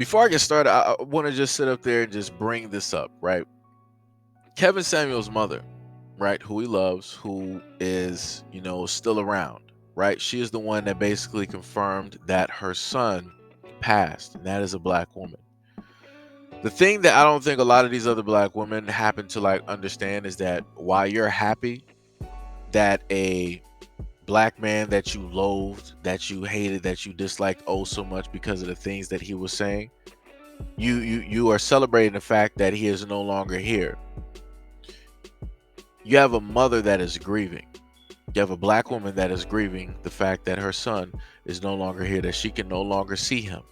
Before I get started, I want to just sit up there and just bring this up, right? Kevin Samuel's mother, right, who he loves, who is, still around, right? She is the one that basically confirmed that her son passed, and that is a black woman. The thing that I don't think a lot of these other black women happen to like understand is that while you're happy that a black man that you loathed, that you hated, that you disliked oh so much because of the things that he was saying, you are celebrating the fact that he is no longer here. You have a mother that is grieving. You have a black woman that is grieving the fact that her son is no longer here, that she can no longer see him.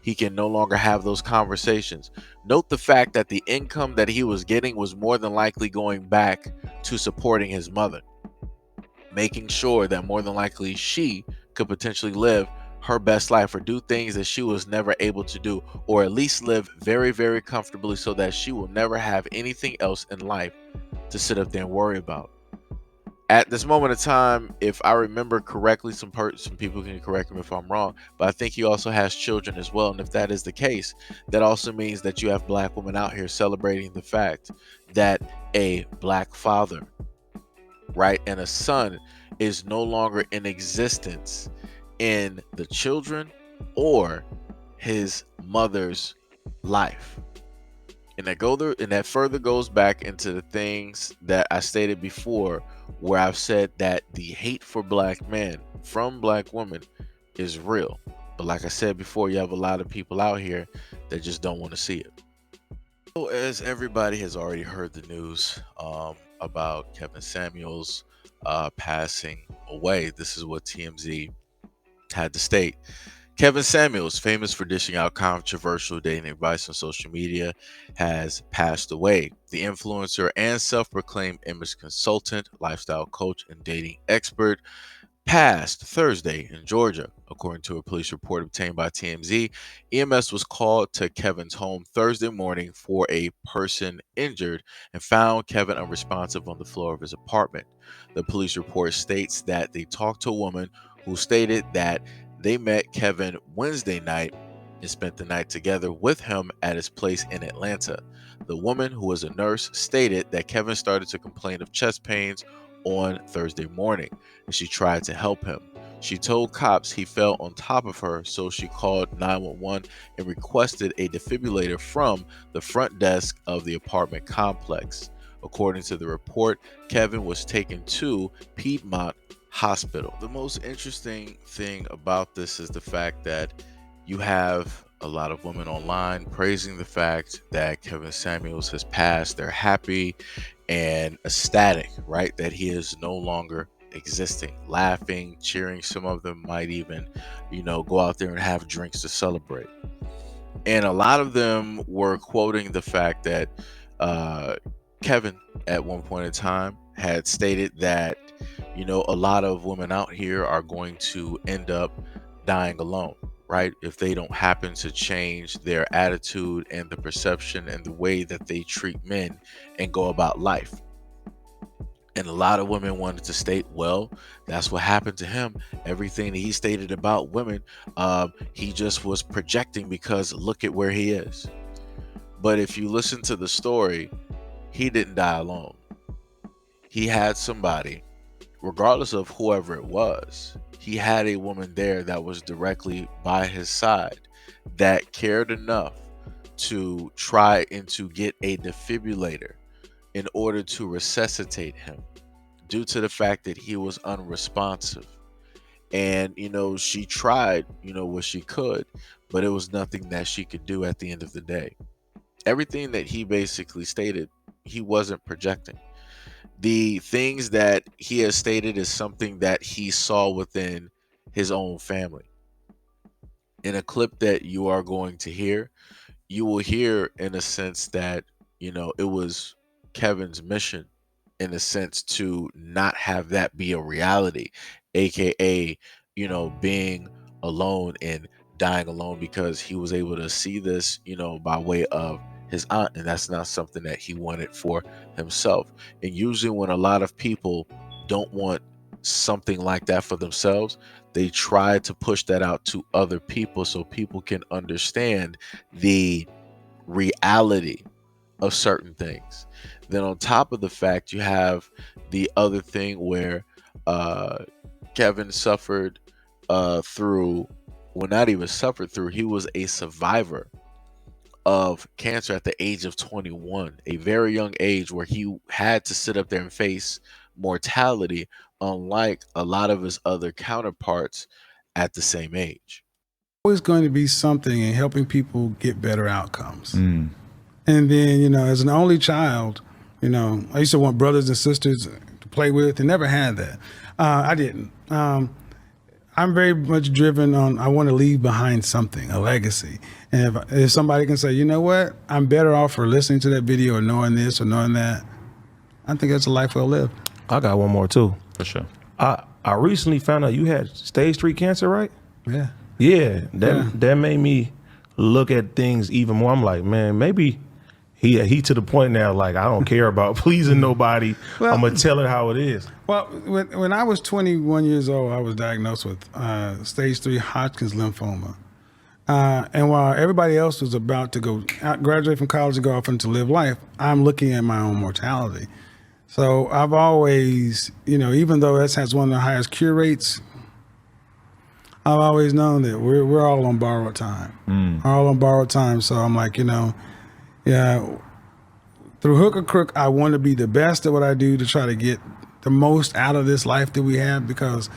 He can no longer have those conversations. Note the fact that the income that he was getting was more than likely going back to supporting his mother, making sure that more than likely she could potentially live her best life or do things that she was never able to do, or at least live very, very comfortably so that she will never have anything else in life to sit up there and worry about. At this moment in time, if I remember correctly, some people can correct me if I'm wrong, but I think he also has children as well. And if that is the case, that also means that you have black women out here celebrating the fact that a black father, right, and a son is no longer in existence in the children or his mother's life. And that further goes back into the things that I stated before, where I've said that the hate for black men from black women is real. But like I said before, you have a lot of people out here that just don't want to see it. So as everybody has already heard the news about Kevin Samuels passing away, this is what TMZ had to state. Kevin Samuels, famous for dishing out controversial dating advice on social media, has passed away. The influencer and self proclaimed image consultant, lifestyle coach, and dating expert passed Thursday in Georgia. According to a police report obtained by TMZ, EMS was called to Kevin's home Thursday morning for a person injured and found Kevin unresponsive on the floor of his apartment. The police report states that they talked to a woman who stated that they met Kevin Wednesday night and spent the night together with him at his place in Atlanta. The woman, who was a nurse, stated that Kevin started to complain of chest pains on Thursday morning, and she tried to help him. She told cops he fell on top of her, so she called 911 and requested a defibrillator from the front desk of the apartment complex. According to the report, Kevin was taken to Piedmont Hospital. The most interesting thing about this is the fact that you have a lot of women online praising the fact that Kevin Samuels has passed. They're happy and ecstatic, right, that he is no longer existing, laughing, cheering. Some of them might even, go out there and have drinks to celebrate. And a lot of them were quoting the fact that uh, Kevin, at one point in time, had stated that, a lot of women out here are going to end up dying alone, right? If they don't happen to change their attitude and the perception and the way that they treat men and go about life. And a lot of women wanted to state, well, that's what happened to him. Everything that he stated about women, he just was projecting because look at where he is. But if you listen to the story, he didn't die alone. He had somebody, regardless of whoever it was, he had a woman there that was directly by his side that cared enough to try and to get a defibrillator in order to resuscitate him due to the fact that he was unresponsive. And, she tried, what she could, but it was nothing that she could do at the end of the day. Everything that he basically stated, he wasn't projecting. The things that he has stated is something that he saw within his own family. In a clip that you are going to hear, you will hear in a sense that, it was Kevin's mission in a sense to not have that be a reality, aka, being alone and dying alone, because he was able to see this, by way of his aunt, and that's not something that he wanted for himself. And usually when a lot of people don't want something like that for themselves, they try to push that out to other people so people can understand the reality of certain things. Then on top of the fact, you have the other thing where uh, Kevin suffered through, well, not even suffered through, he was a survivor of cancer at the age of 21, a very young age where he had to sit up there and face mortality, unlike a lot of his other counterparts at the same age. Always going to be something in helping people get better outcomes. And then, as an only child, I used to want brothers and sisters to play with and never had that. I didn't. I'm very much driven on, I want to leave behind something, a legacy. And if somebody can say, you know what, I'm better off for listening to that video or knowing this or knowing that, I think that's a life well lived. I got one more too. For sure. I recently found out you had stage 3 cancer, right? Yeah. Yeah, that made me look at things even more. I'm like, man, maybe he to the point now, like, I don't care about pleasing nobody. Well, I'm going to tell it how it is. Well, when I was 21 years old, I was diagnosed with stage 3 Hodgkin's lymphoma. And while everybody else was about to go out, graduate from college and go off into live life, I'm looking at my own mortality. So I've always, even though that has one of the highest cure rates, I've always known that we're all on borrowed time. All on borrowed time. So I'm like, yeah, through hook or crook, I want to be the best at what I do to try to get the most out of this life that we have, because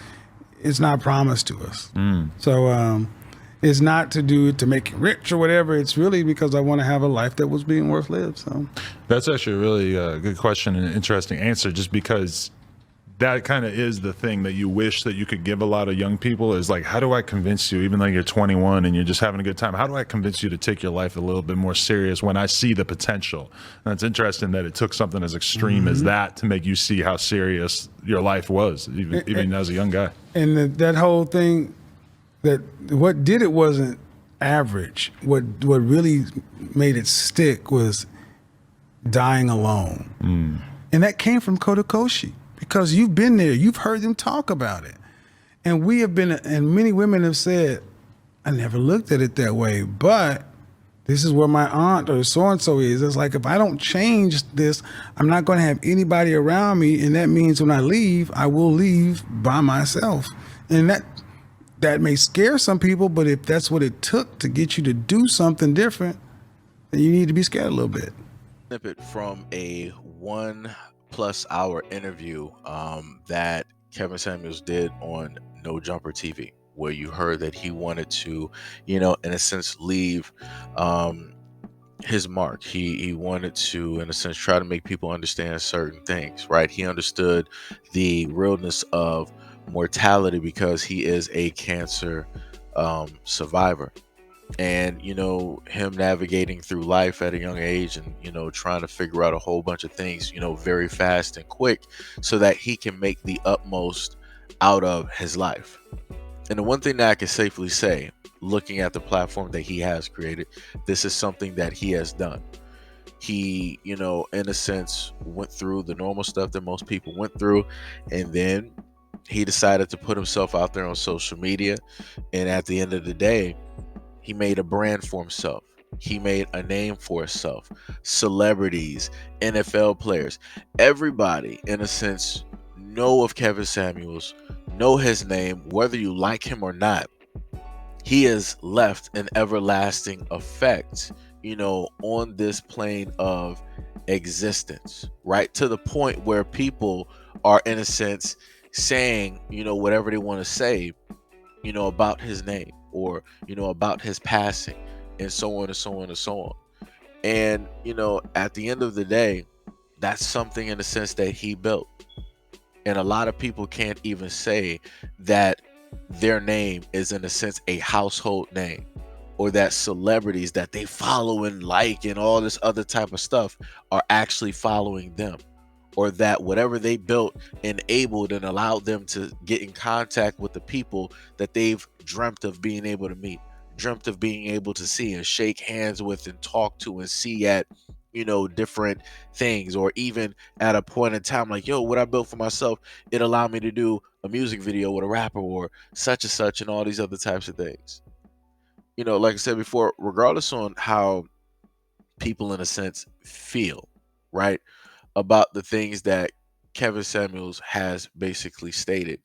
it's not promised to us. So it's not to do it to make you rich or whatever. It's really because I want to have a life that was being worth lived. So that's actually a really good question and an interesting answer, just because that kind of is the thing that you wish that you could give a lot of young people, is like, how do I convince you, even though you're 21 and you're just having a good time, how do I convince you to take your life a little bit more serious when I see the potential? And it's interesting that it took something as extreme as that to make you see how serious your life was, even as a young guy. And that whole thing, that what did it wasn't average. What really made it stick was dying alone. And that came from Kotokoshi, because you've been there, you've heard them talk about it. And we have been, and many women have said, I never looked at it that way, but this is where my aunt or so-and-so is. It's like, if I don't change this, I'm not going to have anybody around me. And that means when I leave, I will leave by myself. And that may scare some people, but if that's what it took to get you to do something different, then you need to be scared a little bit. Snippet from a 1+ hour interview that Kevin Samuels did on No Jumper TV, where you heard that he wanted to, in a sense, leave his mark. He wanted to, in a sense, try to make people understand certain things, right? He understood the realness of mortality because he is a cancer survivor. And him navigating through life at a young age and trying to figure out a whole bunch of things very fast and quick, so that he can make the utmost out of his life. And the one thing that I can safely say, looking at the platform that he has created, this is something that he has done. He in a sense went through the normal stuff that most people went through, and then he decided to put himself out there on social media. And at the end of the day, he made a brand for himself. He made a name for himself. Celebrities, NFL players, everybody, in a sense, know of Kevin Samuels, know his name, whether you like him or not. He has left an everlasting effect, on this plane of existence, right? To the point where people are, in a sense, saying, whatever they want to say, about his name, or, about his passing, and so on and so on and so on. And, at the end of the day, that's something, in a sense, that he built. And a lot of people can't even say that their name is, in a sense, a household name, or that celebrities that they follow and like and all this other type of stuff are actually following them, or that whatever they built enabled and allowed them to get in contact with the people that they've dreamt of being able to meet, dreamt of being able to see and shake hands with and talk to and see at different things, or even at a point in time like, yo, what I built for myself, it allowed me to do a music video with a rapper or such and such and all these other types of things. Like I said before, regardless on how people in a sense feel, right, about the things that Kevin Samuels has basically stated,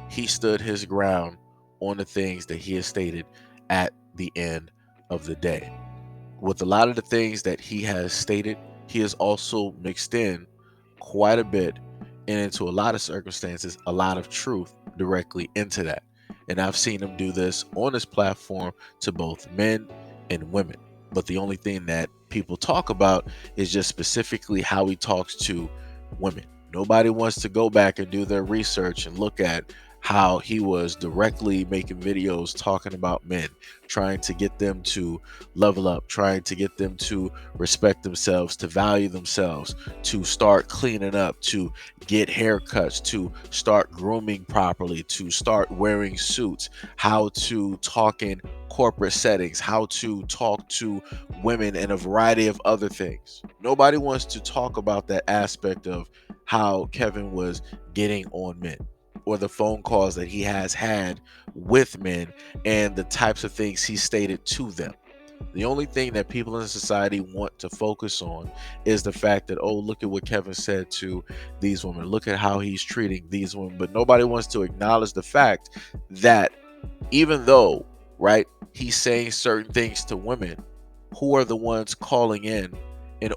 he stood his ground on the things that he has stated at the end of the day. With a lot of the things that he has stated, he has also mixed in quite a bit, and into a lot of circumstances, a lot of truth directly into that. And I've seen him do this on his platform to both men and women. But the only thing that people talk about is just specifically how he talks to women. Nobody wants to go back and do their research and look at how he was directly making videos talking about men, trying to get them to level up, trying to get them to respect themselves, to value themselves, to start cleaning up, to get haircuts, to start grooming properly, to start wearing suits, how to talk in corporate settings, how to talk to women, and a variety of other things. Nobody wants to talk about that aspect of how Kevin was getting on men, or the phone calls that he has had with men, and the types of things he stated to them. The only thing that people in society want to focus on is the fact that, oh, look at what Kevin said to these women. Look at how he's treating these women. But nobody wants to acknowledge the fact that even though, right, he's saying certain things to women, who are the ones calling in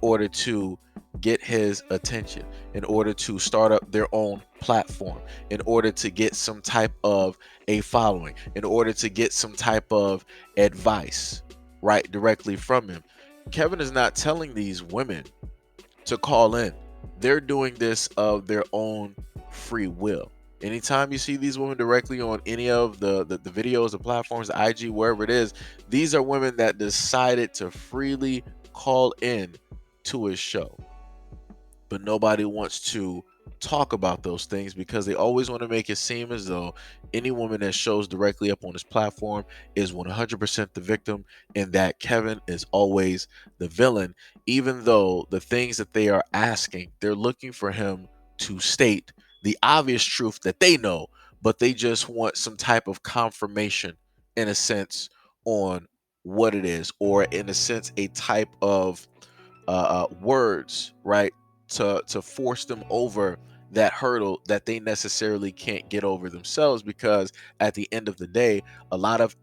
order to get his attention, in order to start up their own platform, in order to get some type of a following, in order to get some type of advice, right, directly from him. Kevin is not telling these women to call in. They're doing this of their own free will. Anytime you see these women directly on any of the videos, the platforms, the IG, wherever it is, these are women that decided to freely call in to his show. But nobody wants to talk about those things because they always want to make it seem as though any woman that shows directly up on his platform is 100% the victim, and that Kevin is always the villain, even though the things that they are asking, they're looking for him to state the obvious truth that they know, but they just want some type of confirmation, in a sense, on what it is, or in a sense, a type of words, right, to force them over that hurdle that they necessarily can't get over themselves, because at the end of the day, a lot of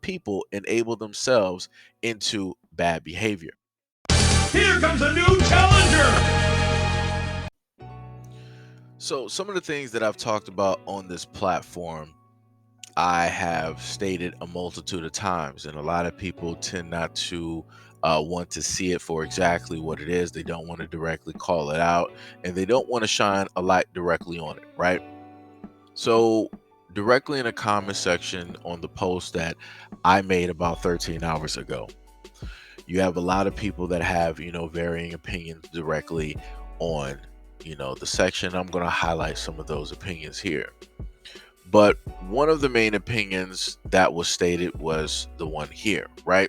people enable themselves into bad behavior. Here comes a new challenger! So some of the things that I've talked about on this platform, I have stated a multitude of times, and a lot of people tend not to want to see it for exactly what it is. They don't want to directly call it out, and they don't want to shine a light directly on it, right? So, directly in the comment section on the post that I made about 13 hours ago, you have a lot of people that have, varying opinions directly on, the section. I'm going to highlight some of those opinions here. But one of the main opinions that was stated was the one here, right?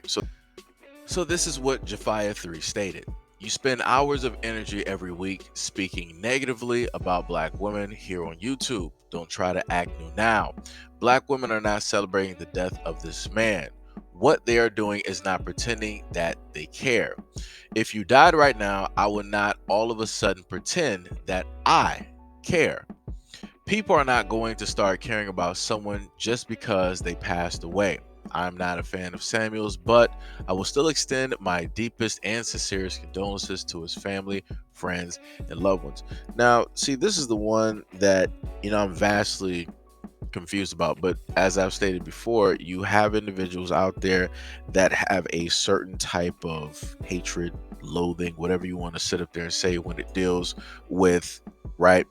So this is what Jafia 3 stated. You spend hours of energy every week speaking negatively about black women here on YouTube. Don't try to act new now. Black women are not celebrating the death of this man. What they are doing is not pretending that they care. If you died right now, I would not all of a sudden pretend that I care. People are not going to start caring about someone just because they passed away. I'm not a fan of Samuel's, but I will still extend my deepest and sincerest condolences to his family, friends, and loved ones. Now, see, this is the one that, I'm vastly confused about, but as I've stated before, you have individuals out there that have a certain type of hatred, loathing, whatever you want to sit up there and say when it deals with, right,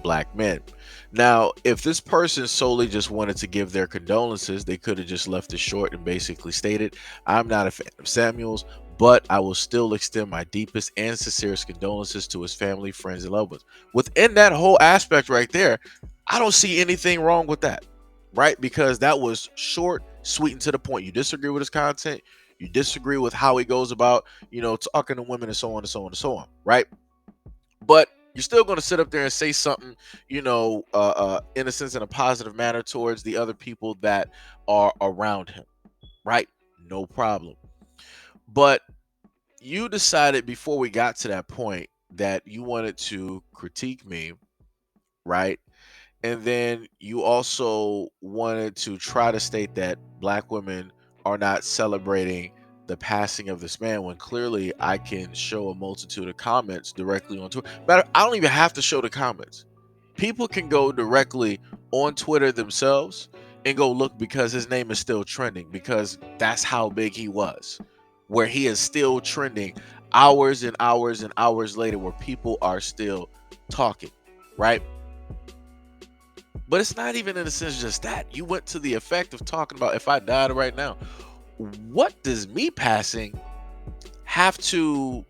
black men. Now, if this person solely just wanted to give their condolences, they could have just left it short and basically stated, I'm not a fan of Samuel's, but I will still extend my deepest and sincerest condolences to his family, friends, and loved ones. Within that whole aspect right there, I don't see anything wrong with that, right? Because that was short, sweet, and to the point. You disagree with his content, You disagree with how he goes about, talking to women and so on and so on and so on, right? But you're still going to sit up there and say something, in a sense, in a positive manner towards the other people that are around him, right? No problem. But you decided before we got to that point that you wanted to critique me, right? And then you also wanted to try to state that black women are not celebrating the passing of this man when clearly I can show a multitude of comments directly on Twitter. Matter, I don't even have to show the comments. People can go directly on Twitter themselves and go look because his name is still trending because that's how big he was. Where he is still trending hours and hours and hours later where people are still talking, right? But it's not even in a sense just that. You went to the effect of talking about if I died right now, what does me passing have to,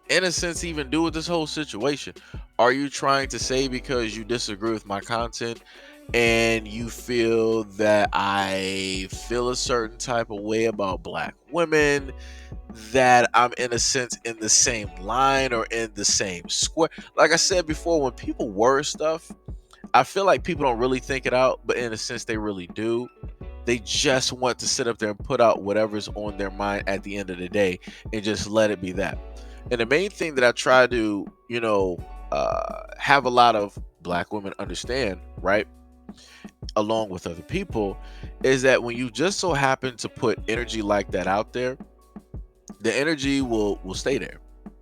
in a sense, even do with this whole situation? Are you trying to say because you disagree with my content and you feel that I feel a certain type of way about black women, that I'm in a sense in the same line or in the same square? Like I said before, when people word stuff, I feel like people don't really think it out, but in a sense, they really do. They just want to sit up there and put out whatever's on their mind at the end of the day and just let it be that. And the main thing that I try to, have a lot of black women understand, right, along with other people, is that when you just so happen to put energy like that out there, the energy will stay there.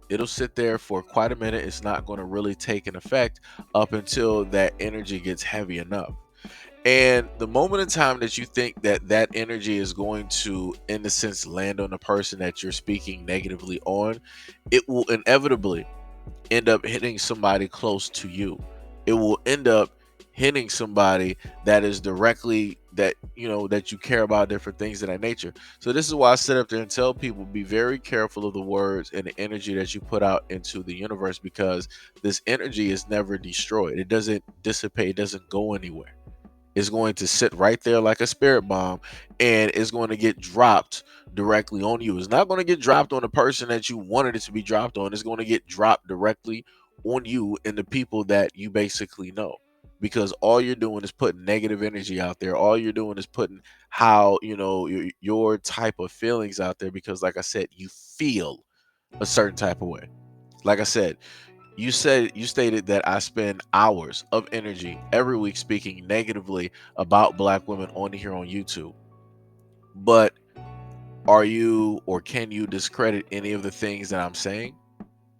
It'll sit there for quite a minute. It's not going to really take an effect up until that energy gets heavy enough. And the moment in time that you think that that energy is going to, in a sense, land on the person that you're speaking negatively on, it will inevitably end up hitting somebody close to you. It will end up hitting somebody that is directly that you care about, different things of that nature. So this is why I sit up there and tell people, be very careful of the words and the energy that you put out into the universe, because this energy is never destroyed. It doesn't dissipate, it doesn't go anywhere. It's going to sit right there like a spirit bomb, and it's going to get dropped directly on you. It's not going to get dropped on the person that you wanted it to be dropped on. It's going to get dropped directly on you and the people that you basically know. Because all you're doing is putting negative energy out there. All you're doing is putting how, your type of feelings out there. Because, like I said, you feel a certain type of way. Like I said, you stated that I spend hours of energy every week speaking negatively about black women on here on YouTube. But are you, or can you discredit any of the things that I'm saying?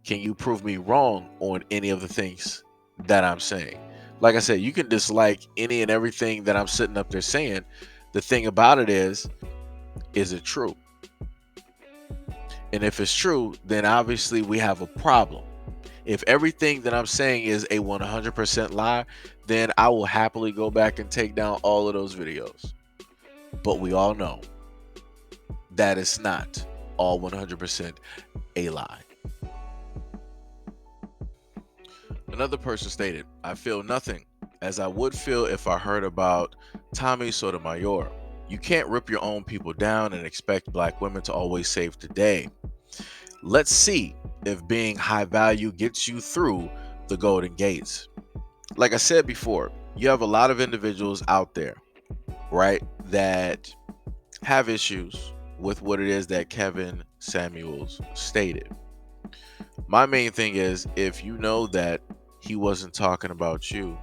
Can you prove me wrong on any of the things that I'm saying? Like I said, you can dislike any and everything that I'm sitting up there saying. The thing about it is it true? And if it's true, then obviously we have a problem. If everything that I'm saying is a 100% lie, then I will happily go back and take down all of those videos. But we all know that it's not all 100% a lie. Another person stated, I feel nothing as I would feel if I heard about Tommy Sotomayor. You can't rip your own people down and expect black women to always save the day. Let's see if being high value gets you through the golden gates. Like I said before, you have a lot of individuals out there, right, that have issues with what it is that Kevin Samuels stated. My main thing is, if you know that he wasn't talking about you,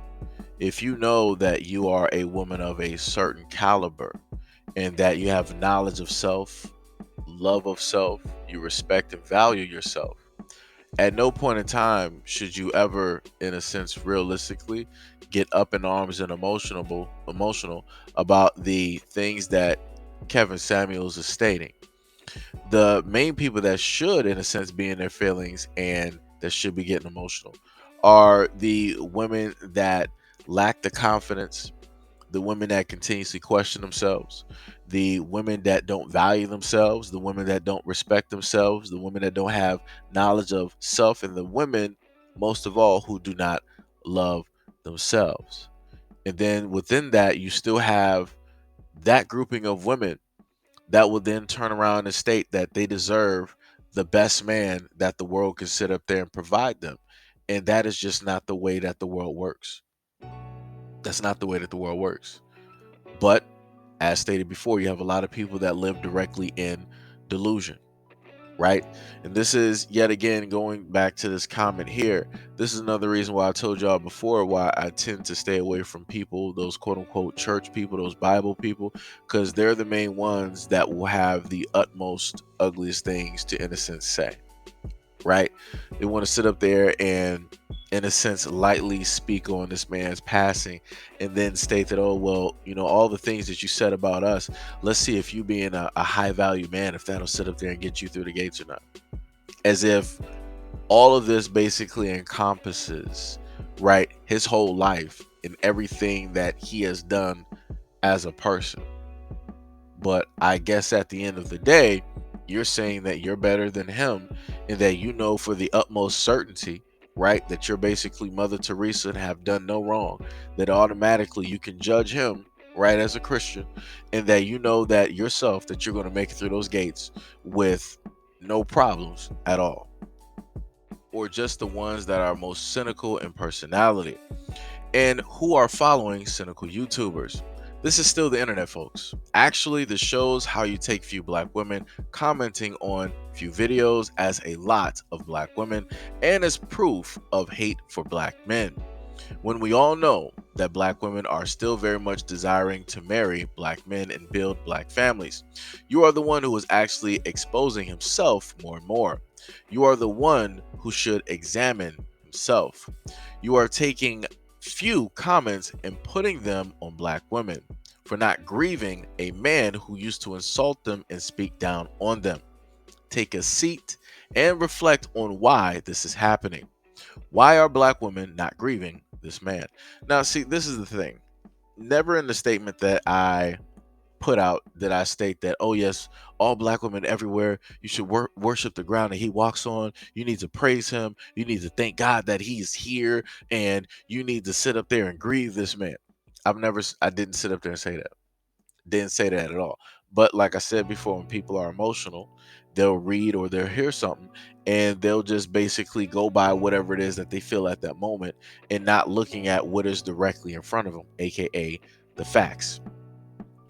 if you know that you are a woman of a certain caliber and that you have knowledge of self, love of self, you respect and value yourself, at no point in time should you ever, in a sense, realistically, get up in arms and emotional about the things that Kevin Samuels is stating. The main people that should, in a sense, be in their feelings and that should be getting emotional are the women that lack the confidence, the women that continuously question themselves, the women that don't value themselves, the women that don't respect themselves, the women that don't have knowledge of self, and the women, most of all, who do not love themselves. And then within that, you still have that grouping of women that will then turn around and state that they deserve the best man that the world can sit up there and provide them. And that is just not the way that the world works. That's not the way that the world works. But as stated before, you have a lot of people that live directly in delusion, right? And this is yet again going back to this comment here. This is another reason why I told y'all before why I tend to stay away from people, those quote unquote church people, those Bible people, because they're the main ones that will have the utmost ugliest things to, in a sense, say, right? They want to sit up there and, in a sense, lightly speak on this man's passing and then state that, oh, well, all the things that you said about us, let's see if you being a high value man, if that'll sit up there and get you through the gates or not. As if all of this basically encompasses, right, his whole life and everything that he has done as a person. But I guess at the end of the day, you're saying that you're better than him and that you know for the utmost certainty, right, that you're basically Mother Teresa and have done no wrong, that automatically you can judge him, right, as a Christian, and that you know that yourself that you're going to make it through those gates with no problems at all. Or just the ones that are most cynical in personality and who are following cynical YouTubers. This is still the internet, folks. Actually, this shows how you take few black women commenting on few videos as a lot of black women and as proof of hate for black men. When we all know that black women are still very much desiring to marry black men and build black families, you are the one who is actually exposing himself more and more. You are the one who should examine himself. You are taking few comments and putting them on black women for not grieving a man who used to insult them and speak down on them. Take a seat and reflect on why this is happening. Why are black women not grieving this man? Now, see, this is the thing. Never in the statement that I put out did I state that, oh, yes, all black women everywhere, you should worship the ground that he walks on. You need to praise him. You need to thank God that he's here. And you need to sit up there and grieve this man. I didn't sit up there and say that. Didn't say that at all. But like I said before, when people are emotional, they'll read or they'll hear something and they'll just basically go by whatever it is that they feel at that moment and not looking at what is directly in front of them, aka the facts.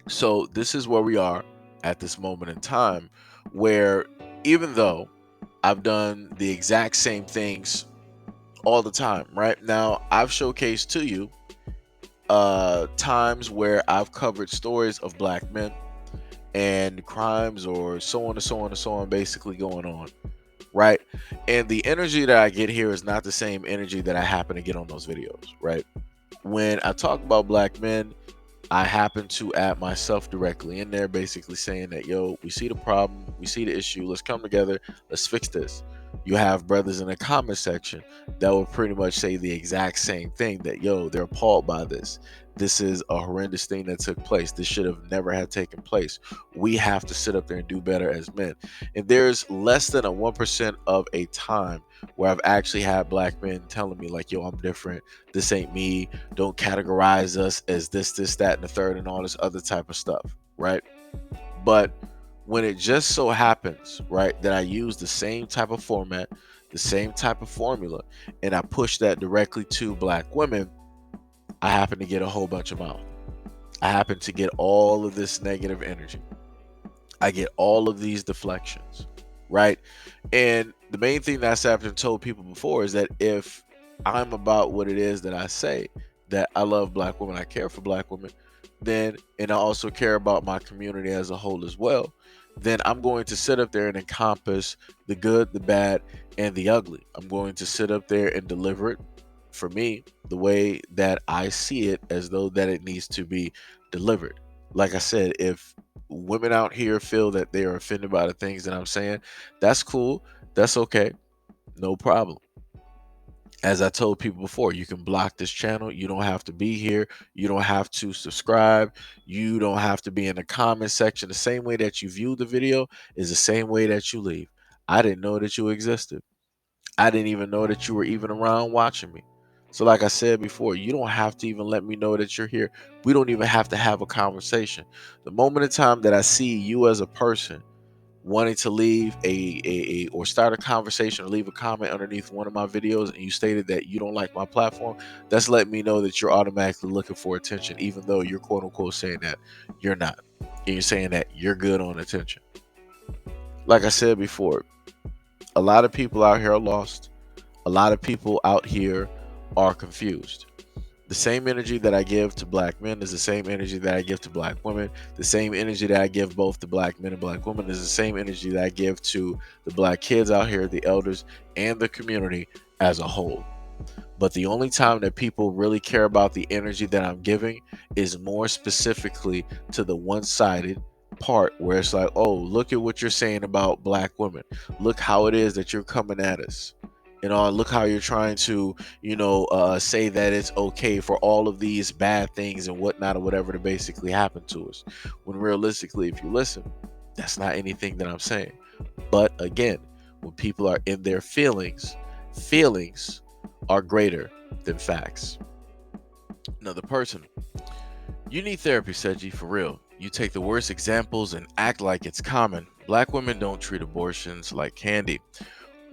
So this is where we are at this moment in time, where even though I've done the exact same things all the time, right? Now I've showcased to you times where I've covered stories of black men and crimes or so on and so on and so on basically going on, right? And the energy that I get here is not the same energy that I happen to get on those videos, right? When I talk about black men, I happen to add myself directly in there, basically saying that, yo, we see the problem, we see the issue, let's come together, let's fix this. You have brothers in the comment section that will pretty much say the exact same thing, that, yo, they're appalled by this. This is a horrendous thing that took place. This should have never had taken place. We have to sit up there and do better as men. And there's less than a 1% of a time where I've actually had black men telling me like, yo, I'm different. This ain't me. Don't categorize us as this, that, and the third, and all this other type of stuff, right? But when it just so happens, right, that I use the same type of format, the same type of formula, and I push that directly to black women, I happen to get a whole bunch of mouth. I happen to get all of this negative energy. I get all of these deflections, right? And the main thing that I've told people before is that if I'm about what it is that I say, that I love black women, I care for black women, then, and I also care about my community as a whole as well, then I'm going to sit up there and encompass the good, the bad, and the ugly. I'm going to sit up there and deliver it, for me, the way that I see it, as though that it needs to be delivered. Like I said, if women out here feel that they are offended by the things that I'm saying, that's cool. That's okay. No problem. As I told people before, you can block this channel. You don't have to be here. You don't have to subscribe. You don't have to be in the comment section. The same way that you view the video is the same way that you leave. I didn't know that you existed. I didn't even know that you were even around watching me. So, like I said before, you don't have to even let me know that you're here. We don't even have to have a conversation. The moment in time that I see you as a person wanting to leave a or start a conversation or leave a comment underneath one of my videos and you stated that you don't like my platform, that's letting me know that you're automatically looking for attention, even though you're quote unquote saying that you're not. And you're saying that you're good on attention. Like I said before, a lot of people out here are lost. A lot of people out here are confused. The same energy that I give to black men is the same energy that I give to black women. The same energy that I give both to black men and black women is the same energy that I give to the black kids out here, the elders, and the community as a whole. But the only time that people really care about the energy that I'm giving is more specifically to the one-sided part where it's like, oh, look at what you're saying about black women. Look how it is that you're coming at us. Look how you're trying to, say that it's okay for all of these bad things and whatnot or whatever to basically happen to us. When realistically, if you listen, that's not anything that I'm saying. But again, when people are in their feelings are greater than facts. Another person. You need therapy, Seiji, for real. You take the worst examples and act like it's common. Black women don't treat abortions like candy.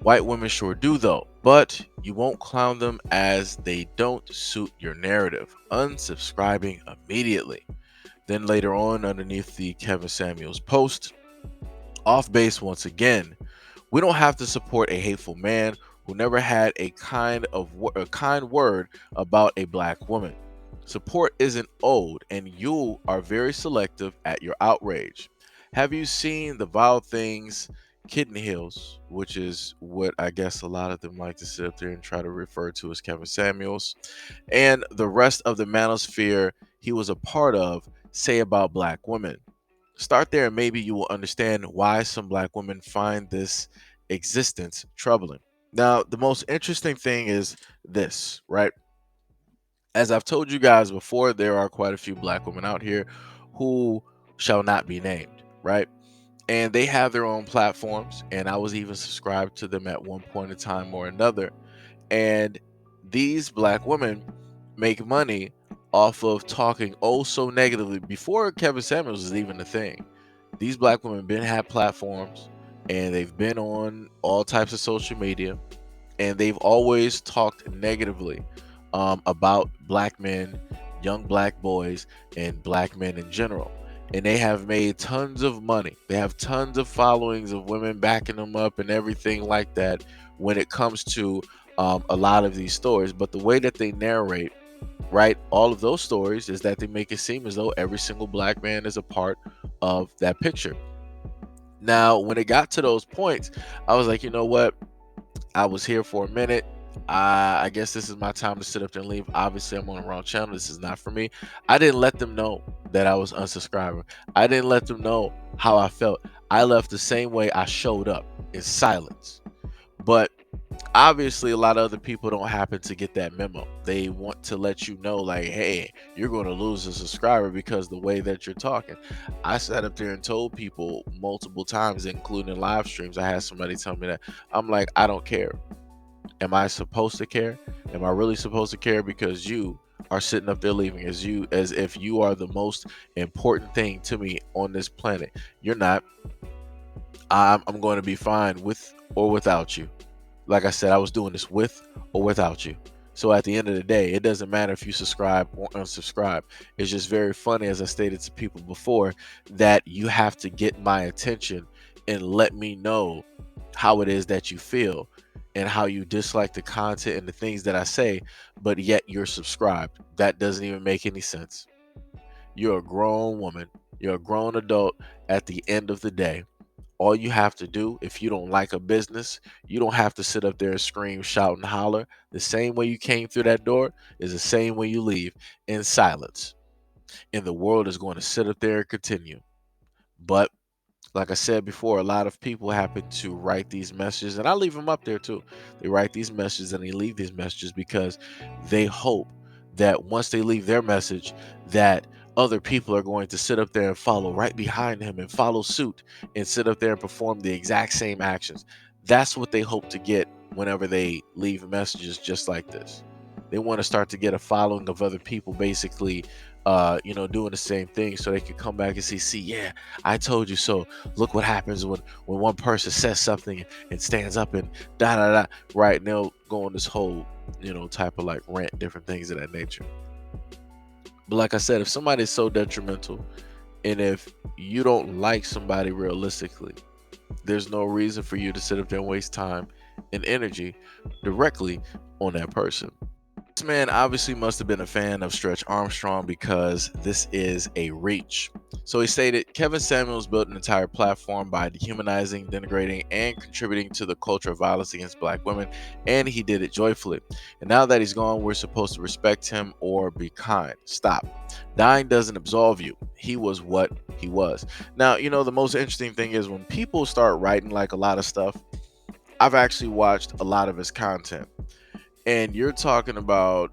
White women sure do though, but you won't clown them as they don't suit your narrative. Unsubscribing immediately. Then later on, underneath the Kevin Samuels post, off base once again. We don't have to support a hateful man who never had a kind word about a black woman. Support isn't owed, and you are very selective at your outrage. Have you seen the vile things Kitten Hills, which is what I guess a lot of them like to sit up there and try to refer to as Kevin Samuels, and the rest of the manosphere he was a part of say about black women? Start there and maybe you will understand why some black women find this existence troubling. Now, the most interesting thing is this, right? As I've told you guys before, there are quite a few black women out here who shall not be named, right? And they have their own platforms, and I was even subscribed to them at one point in time or another. And these black women make money off of talking oh so negatively before Kevin Samuels is even a thing. These black women been had platforms and they've been on all types of social media, and they've always talked negatively about black men, young black boys, and black men in general. And they have made tons of money. They have tons of followings of women backing them up and everything like that when it comes to a lot of these stories. But the way that they narrate, right, all of those stories is that they make it seem as though every single black man is a part of that picture. Now, when it got to those points, I was like, you know what? I was here for a minute. I guess this is my time to sit up there and leave. Obviously, I'm on the wrong channel. This is not for me. I didn't let them know that I was unsubscribing. I didn't let them know how I felt. I left the same way I showed up, in silence. But obviously, a lot of other people don't happen to get that memo. They want to let you know, like, hey, you're going to lose a subscriber because the way that you're talking. I sat up there and told people multiple times, including live streams. I had somebody tell me that. I'm like, I don't care. Am I supposed to care? Am I really supposed to care because you are sitting up there leaving as if you are the most important thing to me on this planet? You're not. I'm going to be fine with or without you. Like I said, I was doing this with or without you. So at the end of the day, it doesn't matter if you subscribe or unsubscribe. It's just very funny, as I stated to people before, that you have to get my attention and let me know how it is that you feel and how you dislike the content and the things that I say, but yet you're subscribed. That doesn't even make any sense. You're a grown woman. You're a grown adult at the end of the day. All you have to do, if you don't like a business, you don't have to sit up there and scream, shout, and holler. The same way you came through that door is the same way you leave, in silence. And the world is going to sit up there and continue. But like I said before, a lot of people happen to write these messages, and I leave them up there too. They write these messages and they leave these messages because they hope that once they leave their message, that other people are going to sit up there and follow right behind him and follow suit and sit up there and perform the exact same actions. That's what they hope to get whenever they leave messages just like this. They want to start to get a following of other people, basically, doing the same thing, so they can come back and see, yeah, I told you so. Look what happens when one person says something and stands up and da da da. Right? And they'll go on this whole, type of like rant, different things of that nature. But like I said, if somebody is so detrimental, and if you don't like somebody realistically, there's no reason for you to sit up there and waste time and energy directly on that person. This man obviously must have been a fan of Stretch Armstrong, because this is a reach. So he stated, Kevin Samuels built an entire platform by dehumanizing, denigrating, and contributing to the culture of violence against black women, and he did it joyfully. And now that he's gone, we're supposed to respect him or be kind. Stop. Dying doesn't absolve you. He was what he was. Now, the most interesting thing is when people start writing like a lot of stuff, I've actually watched a lot of his content. And you're talking about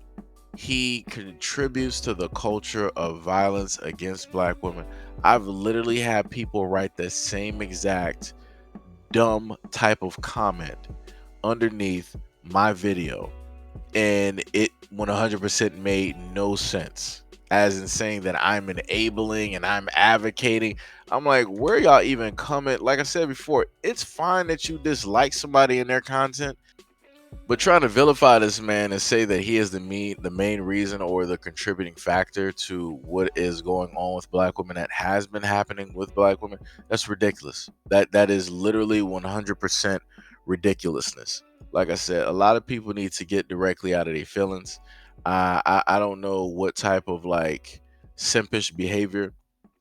he contributes to the culture of violence against black women. I've literally had people write the same exact dumb type of comment underneath my video, and it 100% made no sense, as in saying that I'm enabling and I'm advocating. I'm like, where y'all even comment? Like I said before, it's fine that you dislike somebody in their content, but trying to vilify this man and say that he is the main reason or the contributing factor to what is going on with black women, that has been happening with black women, that's ridiculous. That is literally 100% ridiculousness. Like I said, a lot of people need to get directly out of their feelings. I don't know what type of like simpish behavior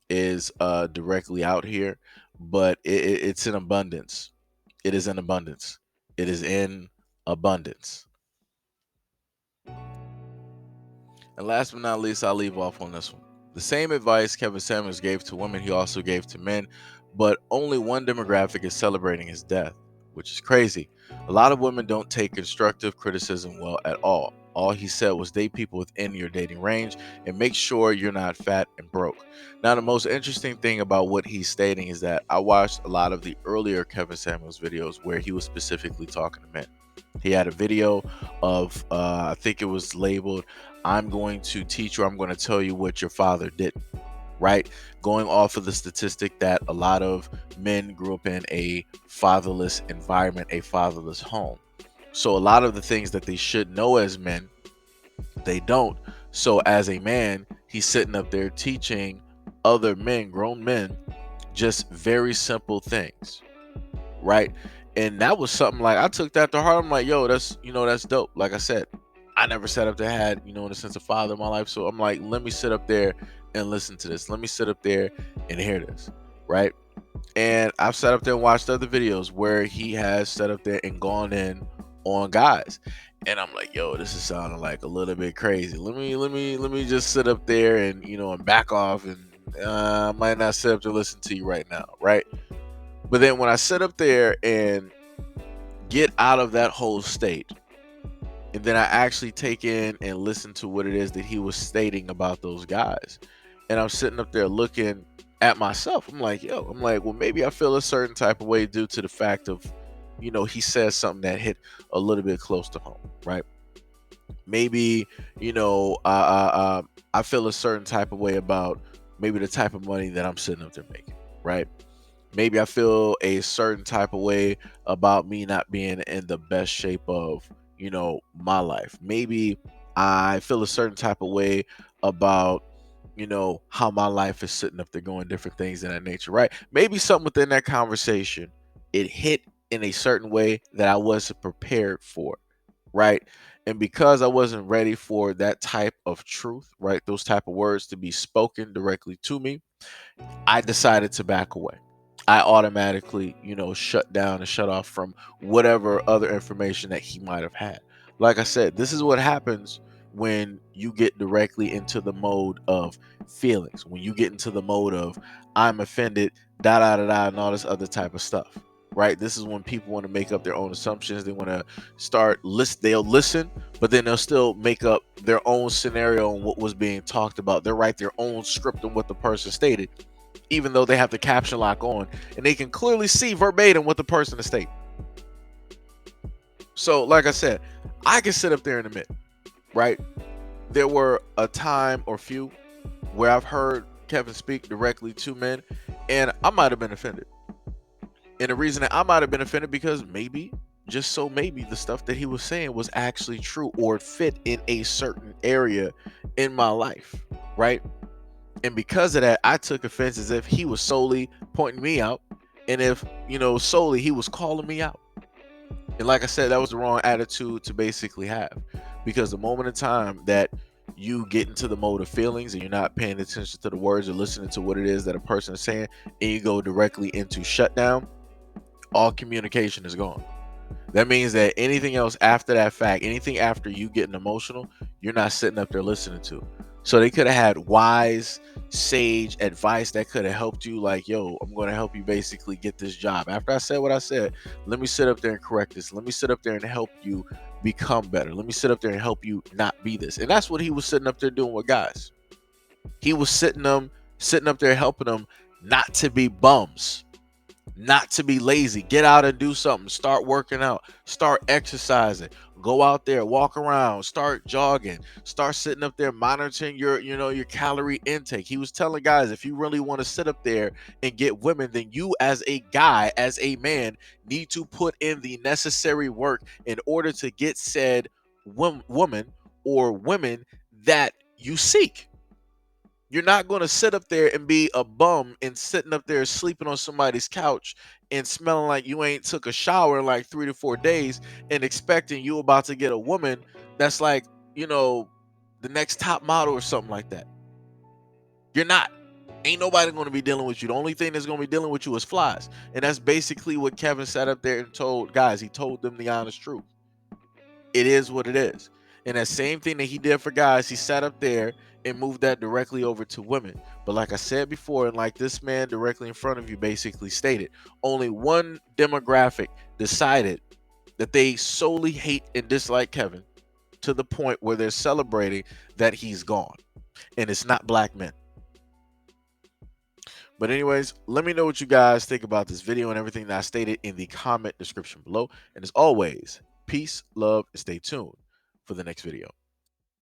is directly out here, but it's in abundance. It is in abundance. It is in abundance. And last but not least, I'll leave off on this one. The same advice Kevin Samuels gave to women, he also gave to men, but only one demographic is celebrating his death, which is crazy. A lot of women don't take constructive criticism well at all. All he said was date people within your dating range and make sure you're not fat and broke. Now, the most interesting thing about what he's stating is that I watched a lot of the earlier Kevin Samuels videos where he was specifically talking to men. He had a video of, I think it was labeled, I'm going to teach you, I'm going to tell you what your father didn't, right? Going off of the statistic that a lot of men grew up in a fatherless environment, a fatherless home. So a lot of the things that they should know as men, they don't. So as a man, he's sitting up there teaching other men, grown men, just very simple things, right? And that was something like I took that to heart. I'm like, yo, that's dope. Like I said, I never sat up there had, in a sense, a father in my life. So I'm like, let me sit up there and listen to this. Let me sit up there and hear this, right? And I've sat up there and watched other videos where he has sat up there and gone in on guys, and I'm like, yo, this is sounding like a little bit crazy. Let me just sit up there and and back off, and I might not sit up to listen to you right now, right? But then when I sit up there and get out of that whole state, and then I actually take in and listen to what it is that he was stating about those guys, and I'm sitting up there looking at myself, I'm like, well, maybe I feel a certain type of way due to the fact of, he says something that hit a little bit close to home, right? Maybe, I feel a certain type of way about maybe the type of money that I'm sitting up there making, right? Maybe I feel a certain type of way about me not being in the best shape of, my life. Maybe I feel a certain type of way about, how my life is sitting up there going different things in that nature, right? Maybe something within that conversation, it hit in a certain way that I wasn't prepared for, right? And because I wasn't ready for that type of truth, right? Those type of words to be spoken directly to me, I decided to back away. I automatically, shut down and shut off from whatever other information that he might have had. Like I said, this is what happens when you get directly into the mode of feelings, when you get into the mode of I'm offended, da da da da, and all this other type of stuff, right? This is when people want to make up their own assumptions. They want to they'll listen, but then they'll still make up their own scenario on what was being talked about. They'll write their own script on what the person stated, even though they have the caption lock on and they can clearly see verbatim what the person is stating. So like I said, I can sit up there and admit right? There were a time or few where I've heard Kevin speak directly to men, and I might have been offended. And the reason that I might have been offended because maybe, just so maybe, the stuff that he was saying was actually true or fit in a certain area in my life, right? And because of that, I took offense as if he was solely pointing me out, and if, solely he was calling me out. And like I said, that was the wrong attitude to basically have, because the moment in time that you get into the mode of feelings and you're not paying attention to the words or listening to what it is that a person is saying, and you go directly into shutdown, all communication is gone. That means that anything else after that fact, anything after you getting emotional, you're not sitting up there listening to. So they could have had wise, sage advice that could have helped you, like, yo, I'm going to help you basically get this job. After I said what I said, let me sit up there and correct this. Let me sit up there and help you become better. Let me sit up there and help you not be this. And that's what he was sitting up there doing with guys. He was sitting up there helping them not to be bums, not to be lazy. Get out and do something. Start working out. Start exercising. Go out there, walk around, start jogging, start sitting up there monitoring your calorie intake. He was telling guys, if you really want to sit up there and get women, then you as a guy, as a man, need to put in the necessary work in order to get said woman or women that you seek. You're not going to sit up there and be a bum and sitting up there sleeping on somebody's couch and smelling like you ain't took a shower in like 3 to 4 days and expecting you about to get a woman that's like, the next top model or something like that. You're not. Ain't nobody going to be dealing with you. The only thing that's going to be dealing with you is flies. And that's basically what Kevin sat up there and told guys. He told them the honest truth. It is what it is. And that same thing that he did for guys, he sat up there and moved that directly over to women. But like I said before, and like this man directly in front of you basically stated, only one demographic decided that they solely hate and dislike Kevin to the point where they're celebrating that he's gone. And it's not black men. But anyways, let me know what you guys think about this video and everything that I stated in the comment description below. And as always, peace, love, and stay tuned for the next video.